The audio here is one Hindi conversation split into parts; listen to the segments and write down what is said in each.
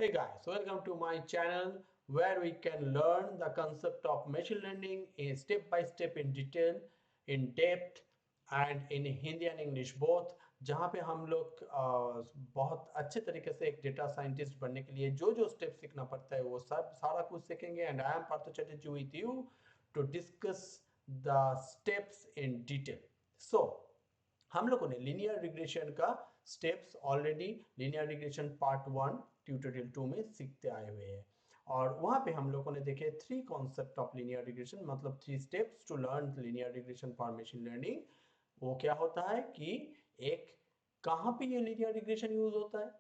Hey guys, welcome to my channel where we can learn the concept of machine learning in step by step in detail, in depth and in Hindi and English both. जहाँ पे हम लोग बहुत अच्छे तरीके से एक डेटा साइंटिस्ट बनने के लिए जो जो स्टेप सीखना पड़ता है वो सब सारा कुछ सीखेंगे and I am Parth Chatterjee with you to discuss the steps in detail. So हम लोगों ने लीनियर रिग्रेशन का steps already linear regression part 1 tutorial 2 में सीखते आए हुए हैं और वहां पे हम लोगों ने देखे three concept of linear regression मतलब three steps to learn linear regression for machine learning. वो क्या होता है कि एक कहाँ पे ये लीनियर रिग्रेशन यूज होता है,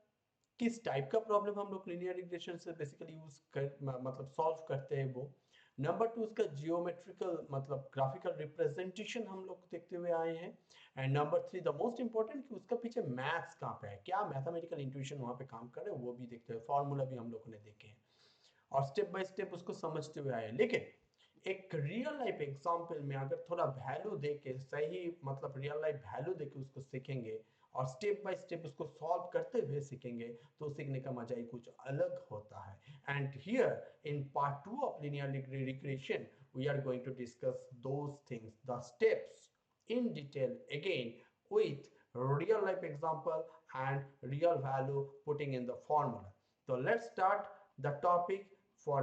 किस टाइप का प्रॉब्लम हम लोग लीनियर रिग्रेशन से बेसिकली यूज कर मतलब सॉल्व करते हैं वो. नंबर टू उसका जियोमेट्रिकल मतलब ग्राफिकल रिप्रेजेंटेशन हम लोग देखते हुए आए हैं. And number three the most important कि उसका पीछे मैथ्स कहाँ पे है, क्या मैथमेटिकल इंट्यूशन वहाँ पे काम कर रहे हैं वो भी देखते हैं, फॉर्मूला भी हम लोगों ने देखे हैं और स्टेप बाय स्टेप उसको समझते हुए आए. लेकिन एक रियल लाइफ एग्जांपल में अगर थोड़ा वैल्यू देके सही मतलब रियल लाइफ वैल्यू देके उसको सीखेंगे और स्टेप बाय स्टेप उसको सॉल्व करते हुए सीखेंगे तो सीखने का मजा ही कुछ अलग होता है. And here in part 2 of linear regression we are going to discuss those things, the steps in detail again with real life example and real value putting in the formula. So let's start the topic for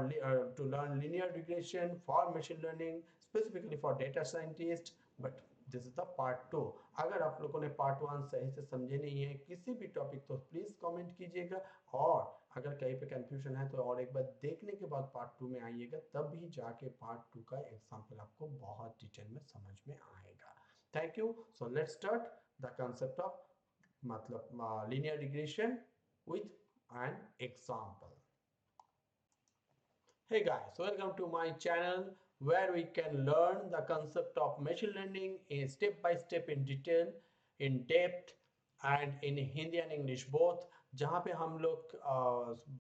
to learn linear regression for machine learning specifically for data scientists. But this is the part 2. अगर आप लोगों ने पार्ट 1 सही से समझे नहीं है किसी भी टॉपिक तो प्लीज कमेंट कीजिएगा और अगर कहीं पे कंफ्यूजन है तो और एक बार देखने के बाद पार्ट 2 में आइएगा तब भी जाके पार्ट 2 का एग्जांपल आपको बहुत डिटेल में समझ में आएगा. Thank you. So let's start the concept of मतलब linear regression with an example. Hey guys, welcome to my channel where we can learn the concept of machine learning in step by step in detail, in depth and in Hindi and English both. जहाँ पे हम लोग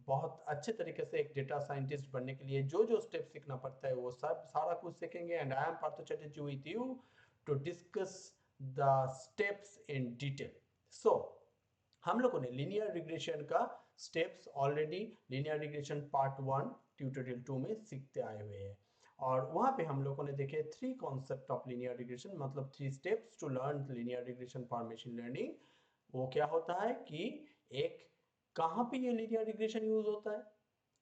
बहुत अच्छे तरीके से एक डेटा साइंटिस्ट बनने के लिए जो जो स्टेप सीखना पड़ता है वो सब सारा कुछ सीखेंगे and I am Parth Chatterjee with you to discuss the steps in detail. So हम लोगों ने लीनियर रिग्रेशन का steps already linear regression part 1 tutorial 2 में सीखते आए हुए हैं और वहां पे हम लोगों ने देखे three concept of linear regression मतलब three steps to learn linear regression for machine learning. वो क्या होता है कि एक कहाँ पे ये लीनियर रिग्रेशन यूज होता है,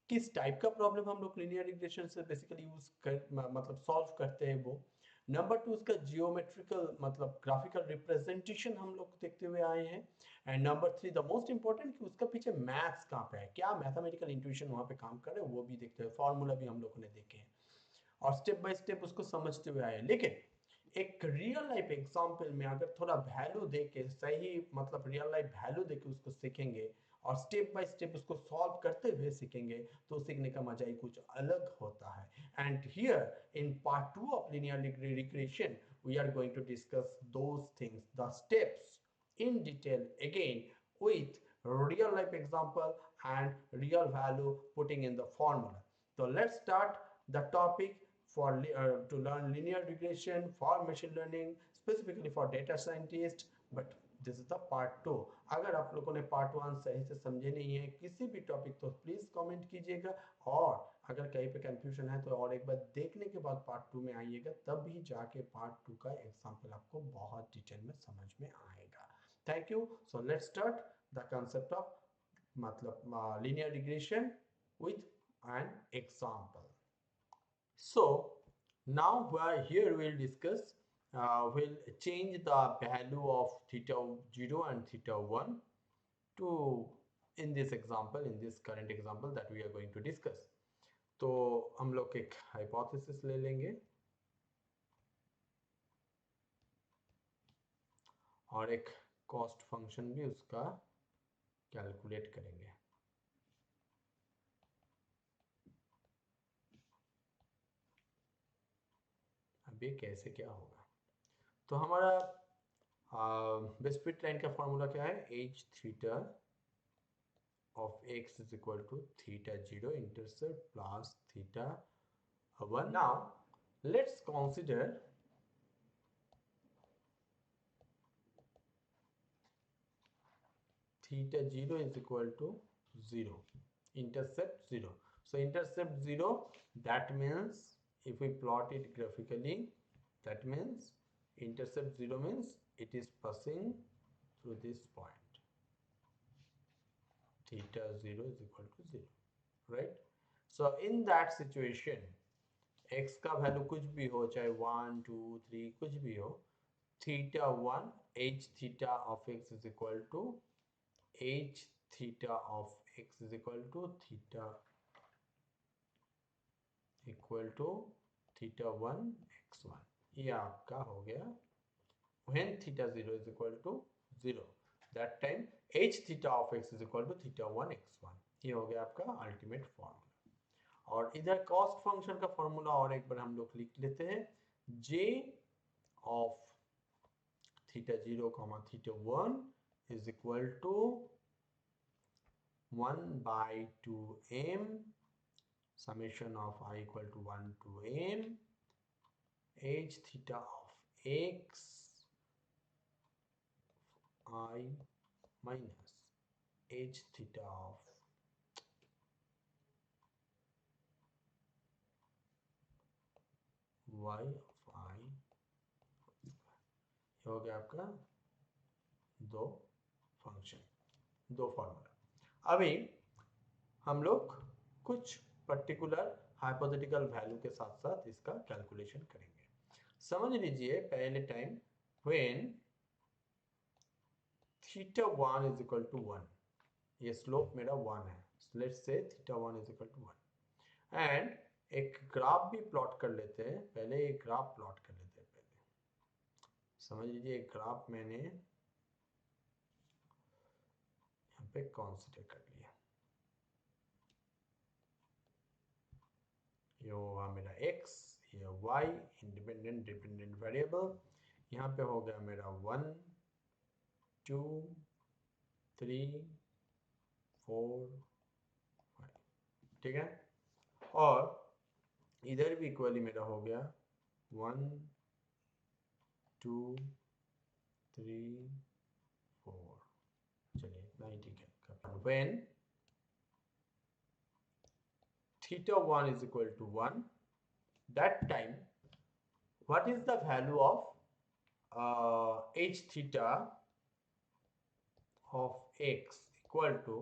किस टाइप का प्रॉब्लम हम लोग लीनियर रिग्रेशन से बेसिकली यूज कर मतलब सॉल्व करते हैं वो. नंबर टू उसका जियोमेट्रिकल मतलब ग्राफिकल रिप्रेजेंटेशन हम लोग देखते हुए आए हैं. And number three the most important कि उसका पीछे मैथ्स कहाँ पे है, क्या मैथमेटिकल इंट्यूशन वहाँ पे काम कर रहे हैं वो भी देखते हैं, फॉर्मूला भी हम लोगों ने देखे हैं और स्टेप बाय स्टेप उसको समझते हुए आए. लेकिन एक रियल लाइफ एग्जांपल में अगर थोड़ा वैल्यू देके सही मतलब रियल लाइफ वैल्यू देके उसको सीखेंगे और स्टेप बाय स्टेप उसको सॉल्व करते हुए सीखेंगे तो सीखने का मजा ही कुछ अलग होता है. And here in part 2 of linear regression we are going to discuss those things, the steps in detail again with real life example and real value putting in the formula. So let's start the topic for to learn linear regression for machine learning specifically for data scientists. But this is the part 2. अगर आप लोगों ने पार्ट 1 सही से समझे नहीं है किसी भी टॉपिक तो प्लीज कमेंट कीजिएगा और अगर कहीं पे कंफ्यूजन है तो और एक बार देखने के बाद पार्ट 2 में आइएगा तब भी जाके पार्ट 2 का एग्जांपल आपको बहुत डिटेल में समझ में आएगा. Thank you. So let's start the concept of मतलब linear regression with an example. So now here we'll discuss, we'll change the value of theta 0 and theta 1 to in this example, in this current example that we are going to discuss. तो हम लोग एक हाइपोथेसिस ले लेंगे और एक कॉस्ट फंक्शन भी उसका कैलकुलेट करेंगे. अब ये कैसे क्या होगा तो हमारा बेस्ट लाइन का फॉर्मूला क्या है, H theta of x is equal to theta 0 intercept plus theta 1. Now let's consider theta 0 is equal to 0 intercept 0. So intercept 0, that means if we plot it graphically, that means intercept 0 means it is passing through this point. Theta 0 is equal to 0, right? So in that situation, x का वैल्यू कुछ भी हो, चाहे 1 2 3 कुछ भी हो, theta 1 h theta of x is equal to h theta of x is equal to theta equal to theta 1 x1. ये आपका हो गया when theta 0 is equal to 0, that time h theta of x is equal to theta 1 x1. ये हो गया आपका अल्टीमेट फॉर्मूला। और इधर कॉस्ट फंक्शन का फॉर्मूला और एक बार हम लोग लिख लेते हैं, j of theta 0 comma theta 1 is equal to 1 by 2m summation of I equal to 1 to m h theta of x I minus h theta of y of I, ये हो गया आपका दो फंक्शन, दो फॉर्मूला। अभी हम लोग कुछ पर्टिकुलर हाइपोथेटिकल वैल्यू के साथ साथ इसका कैलकुलेशन करेंगे। समझ लीजिए पहले time when theta 1 is equal to 1, ये स्लोप मेरा 1 है, let's say theta 1 is equal to 1 and एक ग्राफ भी प्लॉट कर लेते हैं। पहले एक ग्राफ प्लॉट कर लेते हैं। पहले समझ लीजिए एक ग्राफ मैंने यहाँ पे कंसीडर कर लिया, ये होगा मेरा x, ये y इंडिपेंडेंट डिपेंडेंट वेरिएबल, यहाँ पे हो गया मेरा 1 2 3 4 5, ठीक है। और इधर भी इक्वली मेरा हो गया 1 2 3 4, चलिए इतना ही ठीक है। When theta 1 is equal to 1, that time what is the value of h theta of x equal to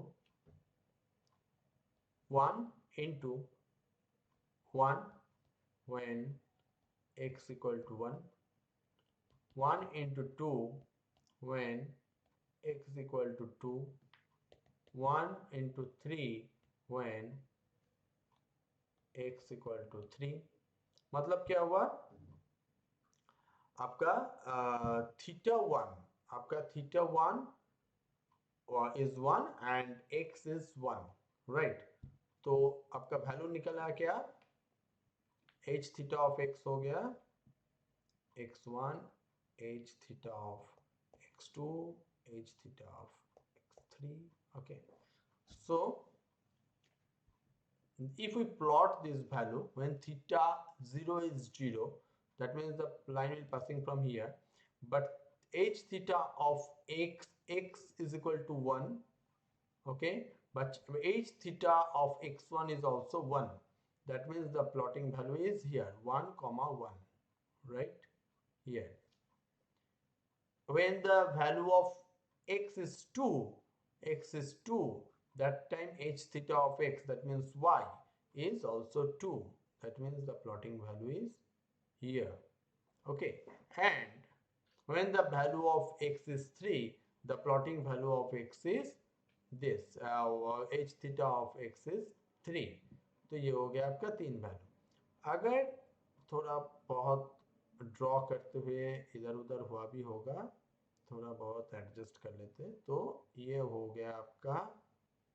1 into 1 when x equal to 1, 1 into 2 when x equal to 2, 1 into 3 when x equal to 3। मतलब क्या हुआ आपका थीटा 1, आपका theta 1 is 1 and x is 1, right? तो आपका वैल्यू निकला क्या, h थीटा ऑफ x हो गया x1, h theta of x2, h theta of x3, okay। So if we plot this value when theta 0 is 0, that means the line will passing from here, but h theta of x is equal to 1, okay, but h theta of x1 is also 1, that means the plotting value is here 1 comma 1, right here। When the value of x is 2, that time h theta of x, that means y, is also 2, that means the plotting value is here, okay। And when the value of x is 3, the plotting value of x is this, h theta of x is 3, तो ये हो गया आपका तीन वैल्यू। अगर थोड़ा बहुत ड्रॉ करते हुए इधर उधर हुआ भी होगा, थोड़ा बहुत एडजस्ट कर लेते हैं, तो ये हो गया आपका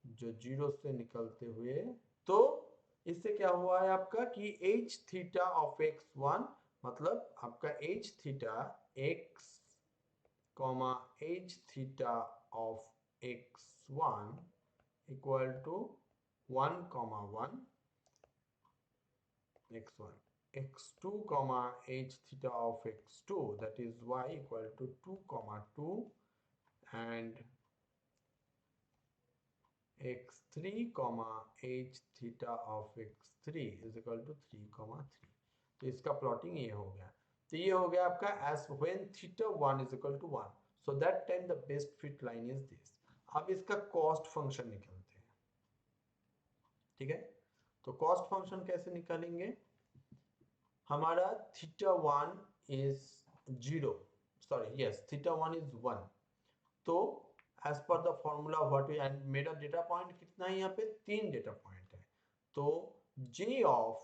जो जीरो से निकलते हुए, तो इससे क्या हुआ है आपका कि h थीटा ऑफ x1 मतलब आपका h theta x comma h theta of x1 equal to 1 comma 1 x1, x2 comma h theta of x2, that is y equal to 2 comma 2 and x3 comma h theta of x3 is equal to 3 comma 3। तो इसका प्लॉटिंग ये हो गया। तो ये हो गया आपका as when theta 1 is equal to 1, so that time the best fit line is this. अब इसका कॉस्ट फंक्शन निकालते हैं, ठीक है। तो कॉस्ट फंक्शन कैसे निकालेंगे? हमारा theta 1 is 0, sorry yes, theta 1 is 1। तो as per the formula what we, and मेरा डेटा पॉइंट कितना है यहाँ पे? 3 डेटा पॉइंट है। तो j of,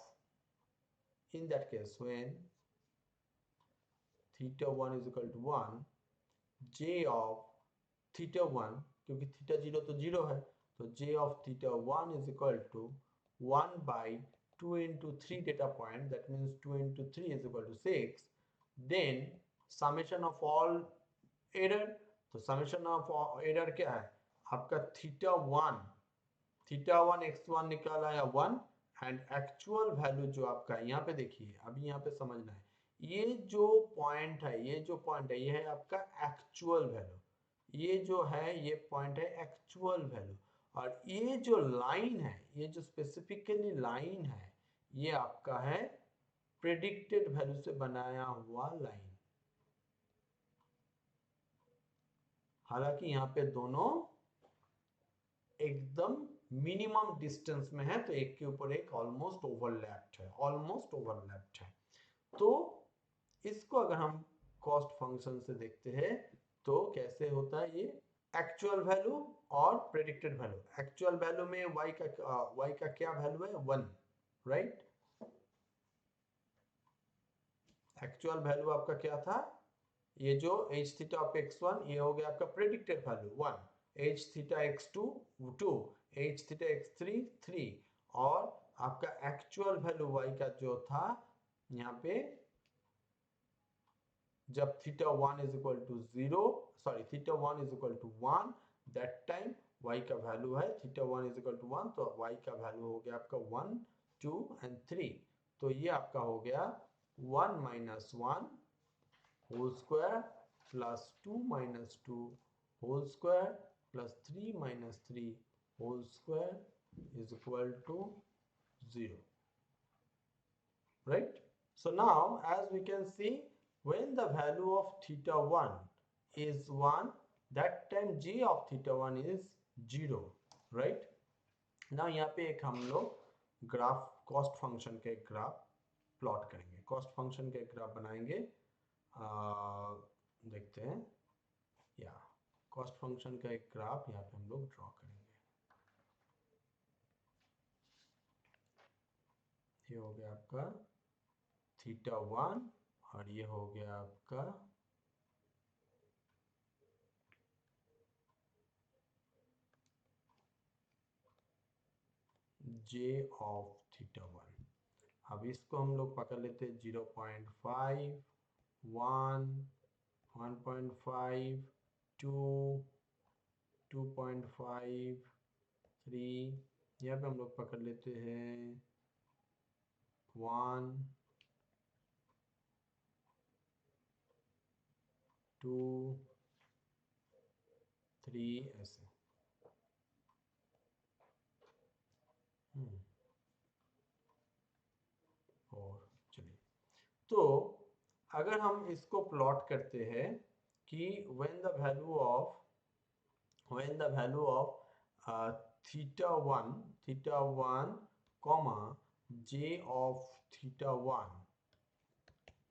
in that case when theta 1 is equal to 1, j of theta 1, क्योंकि थीटा 0 तो 0 है, तो j of theta 1 is equal to 1 by 2 into 3 data point, that means 2 into 3 is equal to 6, then summation of all error। तो summation of error क्या है आपका? थीटा 1 x1 निकाला है 1, एंड एक्चुअल वैल्यू जो आपका है यहाँ पे देखिए, अभी यहाँ पे समझना है, ये जो पॉइंट है, ये जो पॉइंट है, ये है आपका एक्चुअल वैल्यू। ये जो है, ये पॉइंट है एक्चुअल वैल्यू। और ये जो लाइन है, ये जो स्पेसिफिकली लाइन है, ये आपका है प्रेडिक्टेड वैल्यू से बनाया हुआ लाइन। हालांकि यहाँ पे दोनों एकदम मिनिमम डिस्टेंस में है, तो एक के ऊपर एक ऑलमोस्ट ओवरलैप्ड है, ऑलमोस्ट ओवरलैप्ड है। तो इसको अगर हम कॉस्ट फंक्शन से देखते हैं तो कैसे होता है ये? एक्चुअल वैल्यू और प्रेडिक्टेड वैल्यू। एक्चुअल वैल्यू में y का क्या वैल्यू है? 1, राइट। एक्चुअल वैल्यू आपका क्या था? ये जो h थीटा ऑफ x1, ये हो गया आपका predicted value 1, h theta x2 2, h theta x3 3, और आपका एक्चुअल वैल्यू y का जो था यहाँ पे, जब theta 1 is equal to 0, sorry theta 1 is equal to 1, that time y का वैल्यू है थीटा 1 इज इक्वल टू 1, तो y का वैल्यू हो गया आपका 1 2 एंड 3। तो ये आपका हो गया 1 minus 1 whole square plus 2 minus 2 whole square plus 3 minus 3 whole square is equal to 0, right? So now as we can see, when the value of theta 1 is 1, that time g of theta 1 is 0, right? now यहाँ पे एक हम लोग ग्राफ, कॉस्ट फंक्शन के ग्राफ प्लॉट करेंगे, कॉस्ट फंक्शन के ग्राफ बनाएंगे। देखते हैं, या कॉस्ट फंक्शन का एक ग्राफ यहाँ पे हम लोग ड्रॉ करेंगे। ये हो गया आपका थीटा 1 और ये हो गया आपका j ऑफ थीटा 1। अब इसको हम लोग पकड़ लेते हैं 0.5 1 1.5 2 2.5 3, यहाँ पे हम लोग पकड़ लेते हैं 1 2 3 ऐसे। और चलिए, तो अगर हम इसको प्लॉट करते हैं कि when the value of theta 1 comma j of theta 1,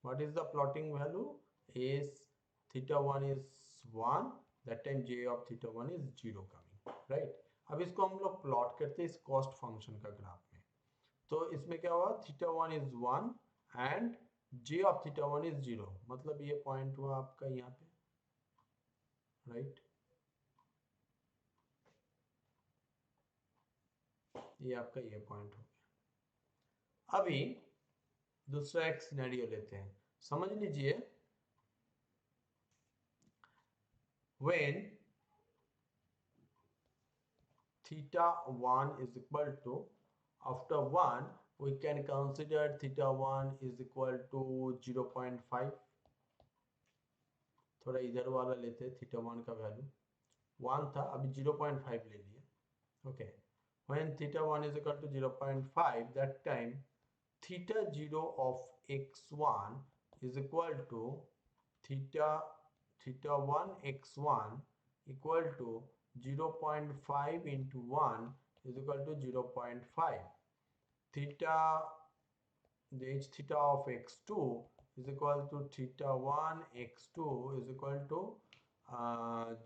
what is the plotting value? Is theta 1 is 1, that time j of theta 1 is 0 coming, right? अब इसको हम लोग प्लॉट करते हैं इस कॉस्ट फंक्शन का ग्राफ में। तो इसमें क्या हुआ? Theta 1 is 1 and j of theta 1 is 0, मतलब ये पॉइंट हुआ आपका यहाँ पे, राइट? ये आपका ये पॉइंट हो गया। अभी दूसरा एक सिनेरियो लेते हैं, समझ लीजिए। when theta 1 is equal to, after 1 we can consider theta 1 is equal to 0.5, थोड़ा इधर वाला लेते हैं, थीटा 1 का वैल्यू 1 था, अभी 0.5 ले लिए, Okay, when theta 1 is equal to 0.5, that time theta 0 of x1 is equal to theta 1 x1 equal to 0.5 into 1 is equal to 0.5. Theta, the h theta of x2 is equal to theta 1 x2 is equal to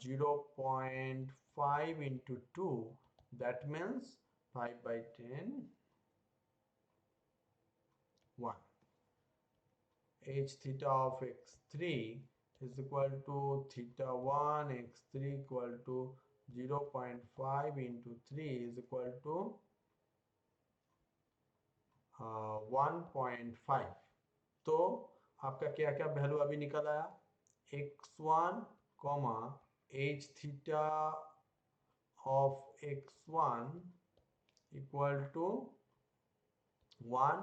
0.5 into 2, that means 5 by 10 1. H theta of x3 is equal to theta 1 x3 equal to 0.5 into 3 is equal to 1.5. तो आपका क्या क्या वैल्यू अभी निकल आया, x1 comma h theta of x1 equal to 1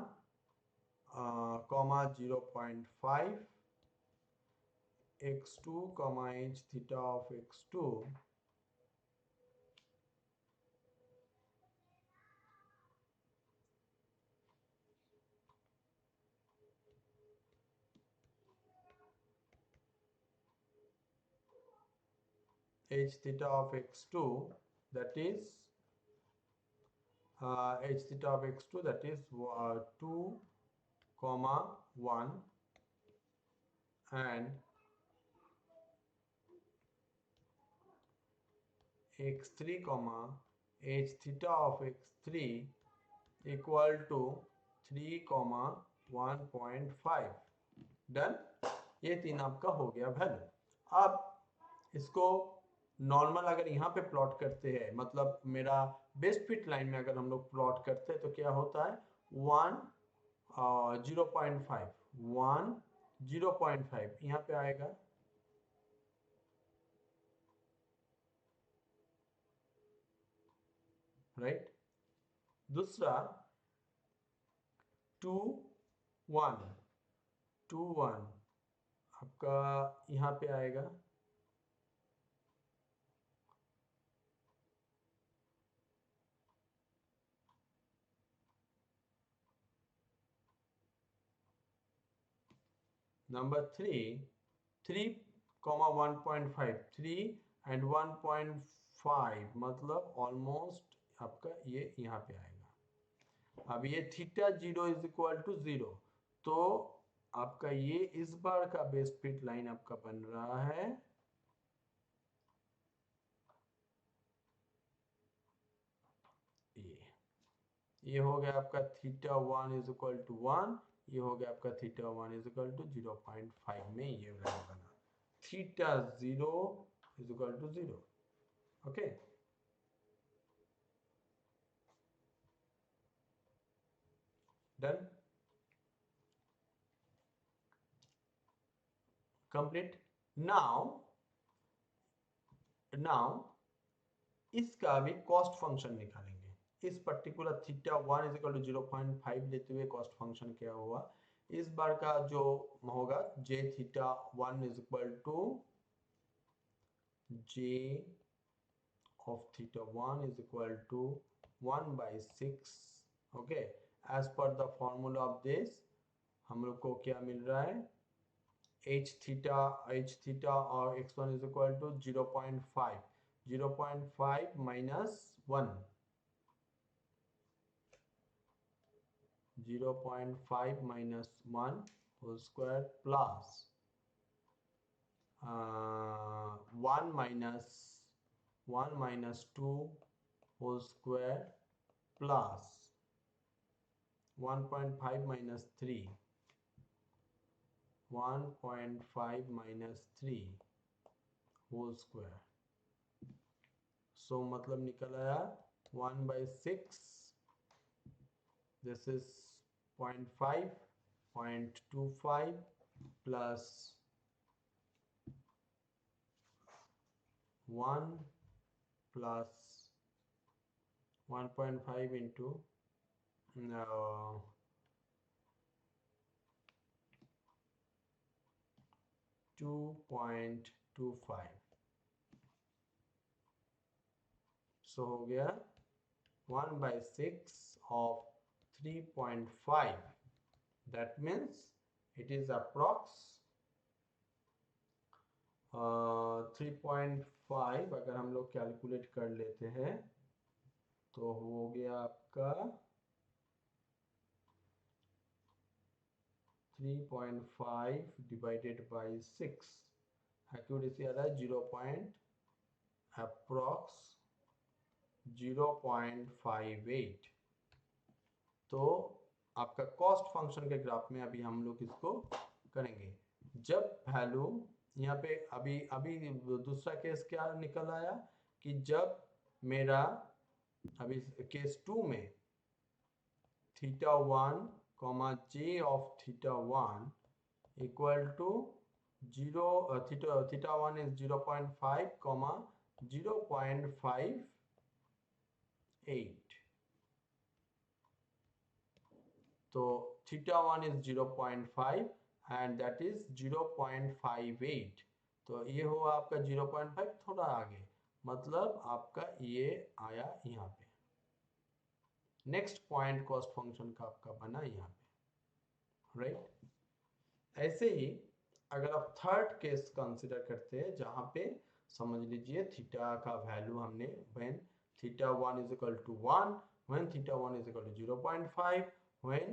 comma 0.5, x2 comma h theta of x2 h theta of x2 that is h theta of x2 that is 2 comma 1 and x3 comma h theta of x3 equal to 3 comma 1.5. Done, ये तीन आपका हो गया वैल्यू। अब इसको नॉर्मल अगर यहाँ पे प्लॉट करते हैं, मतलब मेरा बेस्ट फिट लाइन में अगर हम लोग प्लॉट करते हैं तो क्या होता है 1 0.5 1 0.5 यहाँ पे आएगा, राइट। दूसरा 2 1 2 1 आपका यहाँ पे आएगा, नंबर 3 comma 1.5 3 and 1.5 मतलब ऑलमोस्ट आपका ये यहाँ पे आएगा। अब ये थीटा 0 इज इक्वल टू 0, तो आपका ये इस बार का बेस फिट लाइन आपका बन रहा है ये हो गया आपका थीटा 1 इज इक्वल टू 1, ये हो गया आपका थीटा 1 इज इक्वल टू 0.5 में ये वैल्यू बना, theta 0 is equal to 0। Okay, done, complete. Now इसका भी कॉस्ट फंक्शन निकालेंगे। इस particular theta 1 is equal to 0.5 लेते हुए कॉस्ट फंक्शन क्या हुआ, इस बार का जो होगा J theta 1 is equal to J of theta 1 is equal to 1/6। Okay, as per the formula of this हम लोग को क्या मिल रहा है, h theta और x1 is equal to 0.5 minus 1 0.5 minus 1 whole square plus 1 minus 2 whole square plus 1.5 minus 3 1.5 minus 3 whole square, so मतलब निकल आया 1/6, this is 0.5 0.25 plus 1 plus 1.5 into 2.25, सो हो गया 1/6 of 3.5, that means it is approx 3.5। अगर हम लोग कैलकुलेट कर लेते हैं तो हो गया आपका 3.5 डिवाइडेड बाई 6, एक्यूरेसी आ रहा है 0.58। तो आपका कॉस्ट फंक्शन के ग्राफ में अभी हम लोग इसको करेंगे। जब वैल्यू यहाँ पे अभी अभी दूसरा केस क्या निकल आया कि जब मेरा अभी केस 2 में θ1 j of θ1 equal to 0, θ1 is 0.5 0.58, तो θ1 is 0.5 and that is 0.58, तो ये हुआ आपका 0.5 थोड़ा आगे, मतलब आपका ये आया यहाँ पे। नेक्स्ट पॉइंट कॉस्ट फंक्शन का आपका बना यहाँ पे, राइट। ऐसे ही अगर आप थर्ड केस कंसिडर करते हैं जहाँ पे समझ लीजिए थीटा का वैल्यू हमने when θ1 is equal to 1, when θ1 is equal to 0.5, when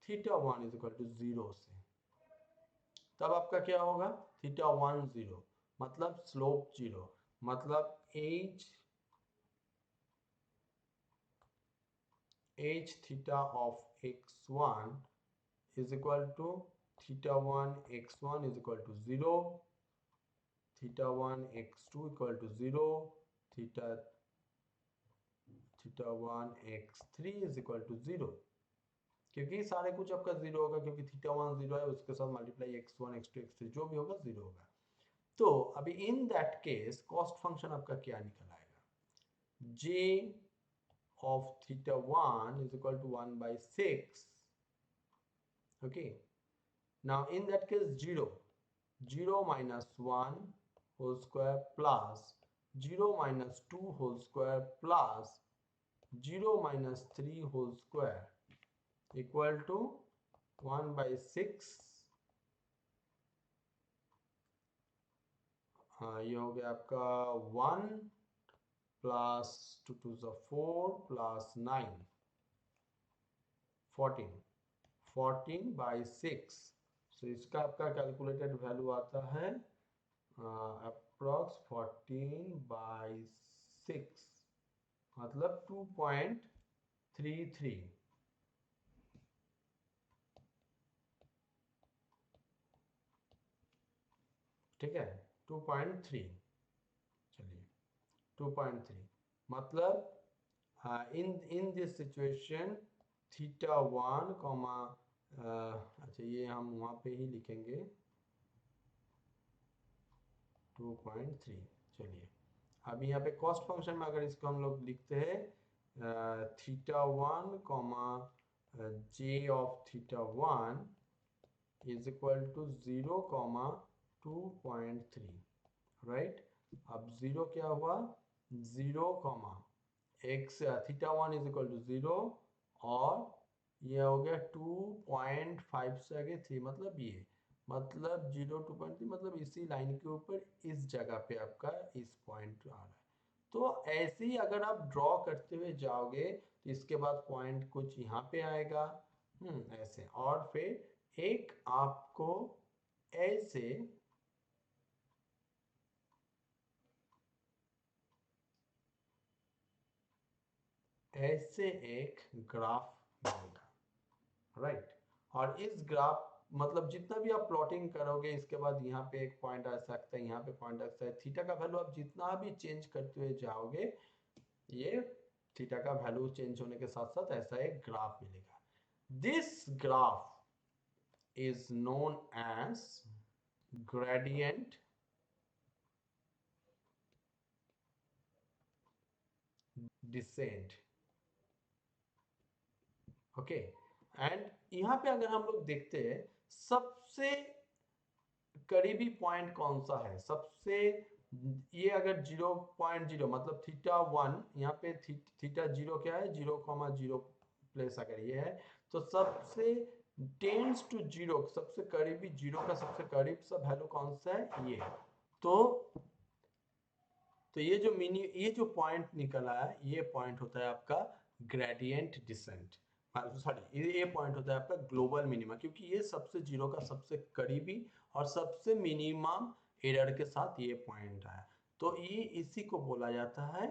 θ1 is equal to 0 से, तब आपका क्या होगा θ1 0, मतलब स्लोप 0, मतलब h theta of x1 is equal to θ1 x1 is equal to 0, θ1 x2 equal to 0, θ1 x3 is equal to 0, क्योंकि सारे कुछ आपका 0 होगा, क्योंकि θ1 0 है, उसके साथ मल्टीप्लाई x1 x2 x3 जो भी होगा 0 होगा। तो अभी इन दैट केस कॉस्ट फंक्शन आपका क्या निकल आएगा, j of θ1 is equal to 1/6, okay। Now in that case 0 minus 1 whole square plus 0 minus 2 whole square plus 0 minus 3 whole square equal to 1/6, ये हो गया आपका 1 प्लस 2 2 4 प्लस 9 14/6। सो इसका आपका कैलकुलेटेड वैल्यू आता है अप्रॉक्स 14/6, मतलब 2.33, ठीक है 2.3, चलिए 2.3, मतलब इन दिस सिचुएशन θ1 कॉमा, अच्छा ये हम वहाँ पे ही लिखेंगे 2.3। चलिए अभी यहाँ पे कॉस्ट फंक्शन में अगर इसको हम लोग लिखते हैं θ1 comma j of θ1 is equal to 0 comma 2.3, right. अब 0 क्या हुआ, 0 comma x θ1 is equal to 0 और ये हो गया 2.5 से आगे 3, मतलब ये मतलब 0 2.3, मतलब इसी लाइन के ऊपर इस जगह पे आपका इस पॉइंट आ रहा है। तो ऐसे ही अगर आप ड्रॉ करते हुए जाओगे तो इसके बाद पॉइंट कुछ यहाँ पे आएगा, ऐसे, और फिर एक आपको ऐसे एक ग्राफ मिलेगा, राइट। और इस ग्राफ मतलब जितना भी आप प्लॉटिंग करोगे इसके बाद यहाँ पे एक पॉइंट आ सकता है, यहाँ पे पॉइंट आ सकता है, थीटा का वैल्यू आप जितना भी चेंज करते हुए जाओगे ये थीटा का वैल्यू चेंज होने के साथ साथ ऐसा एक ग्राफ मिलेगा। This graph is known as gradient descent, okay. And यहाँ पे अगर हम लोग देखते हैं सबसे करीबी पॉइंट कौन सा है, सबसे ये अगर 0.0 मतलब थीटा 1, यहाँ पे थीटा 0 क्या है, 0,0 प्लेस अगर ये है, तो सबसे टेंस टू 0, सबसे करीबी 0 का सबसे करीब सा वैल्यू कौन सा है, ये। तो ये जो पॉइंट निकल आया, ये पॉइंट होता है आपका ग्रेडियंट डिसेंट, सॉरी ये पॉइंट होता है आपका ग्लोबल मिनिमा, क्योंकि ये सबसे 0 का सबसे करीबी और सबसे मिनिमम एरर के साथ ये पॉइंट आया। तो ये इसी को बोला जाता है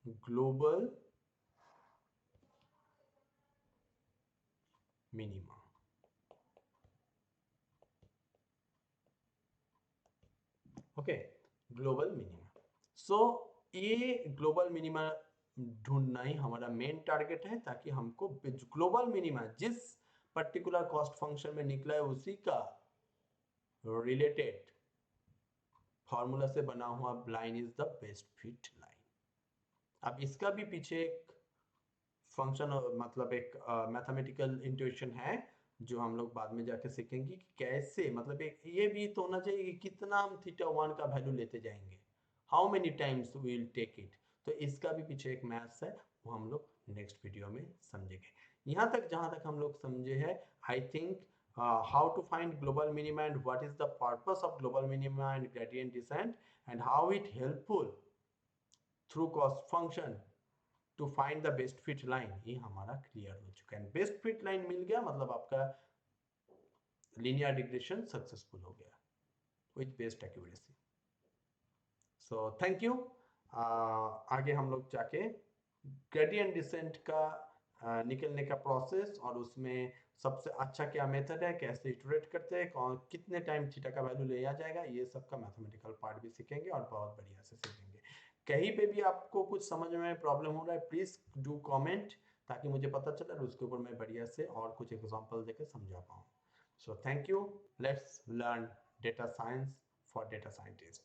global minima. Okay, global minima. So ये ग्लोबल मिनिमा ढूंढना ही हमारा मेन टारगेट है, ताकि हमको ग्लोबल मिनिमा जिस पर्टिकुलर कॉस्ट फंक्शन में निकला है उसी का रिलेटेड फॉर्मूला से बना हुआ line is the best fit line. अब इसका भी पीछे एक फंक्शन मतलब एक मैथमेटिकल इंट्यूशन है, जो हम लोग बाद में जाके सीखेंगे कि कैसे, मतलब एक ये भी तो होना चाहिए कि कितना हम थीटा 1 का वैल्यू लेते जाएंगे, how many times we will take it. तो इसका भी पीछे एक मैथ्स है, वो हम लोग नेक्स्ट वीडियो में समझेंगे। यहाँ तक जहाँ तक हम लोग समझे हैं, I think how to find global minima and what is the purpose of global minima and gradient descent and how it helpful through cost function to find the best fit line, ये हमारा क्लियर हो चुका है। बेस्ट फिट लाइन मिल गया मतलब आपका लीनियर रिग्रेशन सक्सेसफुल हो गया with best accuracy. So thank you. आगे हम लोग जाके ग्रेडियंट डिसेंट का निकलने का प्रोसेस और उसमें सबसे अच्छा क्या मेथड है, कैसे इटरेट करते हैं, कौन कितने टाइम थीटा का वैल्यू ले जाएगा, ये सब का मैथमेटिकल पार्ट भी सीखेंगे और बहुत बढ़िया से सीखेंगे। कहीं पे भी आपको कुछ समझ में प्रॉब्लम हो रहा है, प्लीज डू कमेंट, ताकि मुझे पता चले और उसके ऊपर मैं बढ़िया से और कुछ एग्जांपल देकर समझा पाऊँ। So thank you, let's learn data science for data scientist.